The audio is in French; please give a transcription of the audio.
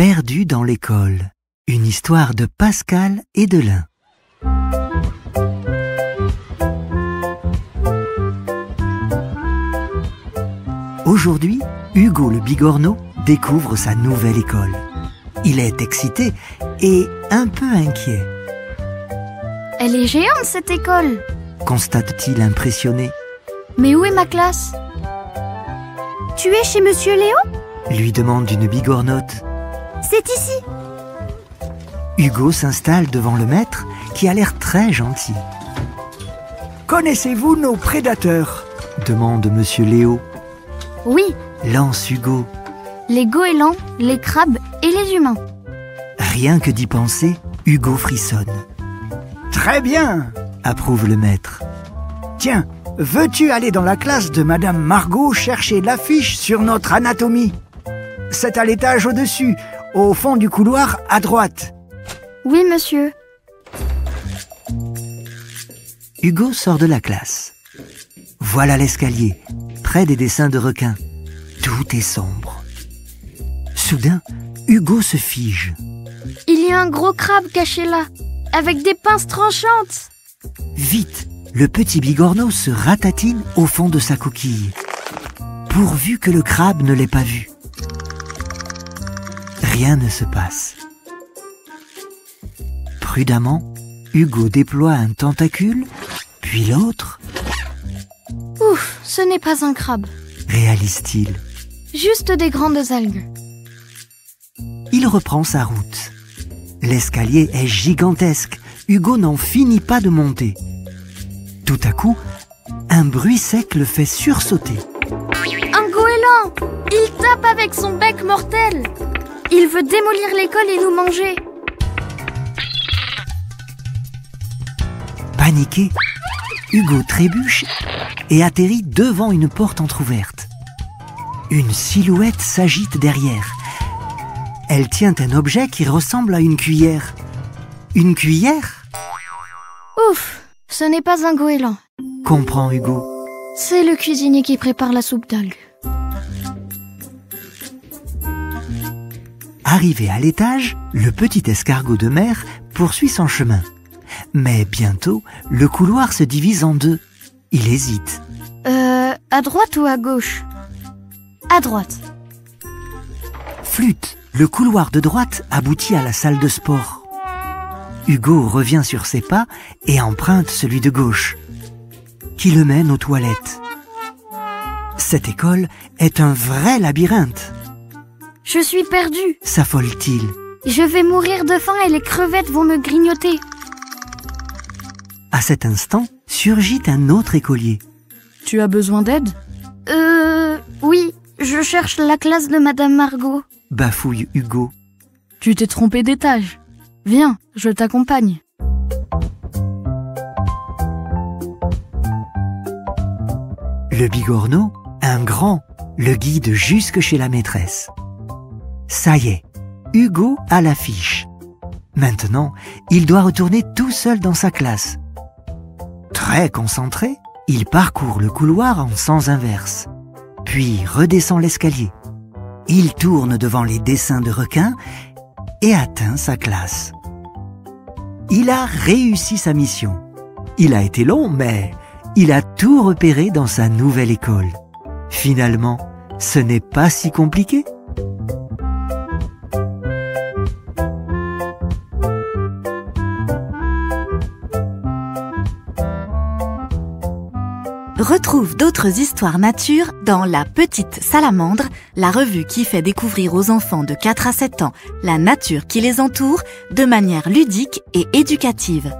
Perdu dans l'école. Une histoire de Pascal et de Lin. Aujourd'hui, Hugo le bigorneau découvre sa nouvelle école. Il est excité et un peu inquiet. Elle est géante cette école, constate-t-il impressionné. Mais où est ma classe? Tu es chez Monsieur Léo? Lui demande une bigornotte. C'est ici. Hugo s'installe devant le maître qui a l'air très gentil. Connaissez-vous nos prédateurs? Demande Monsieur Léo. Oui, Lance Hugo. les goélands, les crabes et les humains. Rien que d'y penser, Hugo frissonne. Très bien, approuve le maître. Tiens, veux-tu aller dans la classe de Madame Margot chercher l'affiche sur notre anatomie? C'est à l'étage au-dessus, au fond du couloir à droite. Oui, monsieur. Hugo sort de la classe. Voilà l'escalier, près des dessins de requins. Tout est sombre. Soudain, Hugo se fige. Il y a un gros crabe caché là, avec des pinces tranchantes. Vite, le petit bigorneau se ratatine au fond de sa coquille, pourvu que le crabe ne l'ait pas vu. Rien ne se passe. Prudemment, Hugo déploie un tentacule, puis l'autre, Ouf, ce n'est pas un crabe, réalise-t-il. juste des grandes algues. Il reprend sa route. L'escalier est gigantesque. Hugo n'en finit pas de monter. Tout à coup, un bruit sec le fait sursauter. Un goéland! Il tape avec son bec mortel. Il veut démolir l'école et nous manger. Paniqué, Hugo trébuche et atterrit devant une porte entr'ouverte. Une silhouette s'agite derrière. Elle tient un objet qui ressemble à une cuillère. Une cuillère? Ouf, ce n'est pas un goéland. Comprend Hugo. C'est le cuisinier qui prépare la soupe d'algues. Arrivé à l'étage, le petit escargot de mer poursuit son chemin. Mais bientôt, le couloir se divise en deux. Il hésite. À droite ou à gauche? À droite. Flûte, le couloir de droite aboutit à la salle de sport. Hugo revient sur ses pas et emprunte celui de gauche, qui le mène aux toilettes. Cette école est un vrai labyrinthe, Je suis perdue. s'affole-t-il. Je vais mourir de faim et les crevettes vont me grignoter. À cet instant, surgit un autre écolier. Tu as besoin d'aide? Oui, je cherche la classe de Madame Margot. Bafouille Hugo. Tu t'es trompé d'étage. Viens, je t'accompagne. Le bigorneau, un grand, le guide jusque chez la maîtresse. Ça y est, Hugo a l'affiche. Maintenant, il doit retourner tout seul dans sa classe. Très concentré, il parcourt le couloir en sens inverse, puis redescend l'escalier. Il tourne devant les dessins de requins et atteint sa classe. Il a réussi sa mission. Il a été long, mais il a tout repéré dans sa nouvelle école. Finalement, ce n'est pas si compliqué. Retrouve d'autres histoires nature dans La Petite Salamandre, la revue qui fait découvrir aux enfants de 4 à 7 ans la nature qui les entoure de manière ludique et éducative.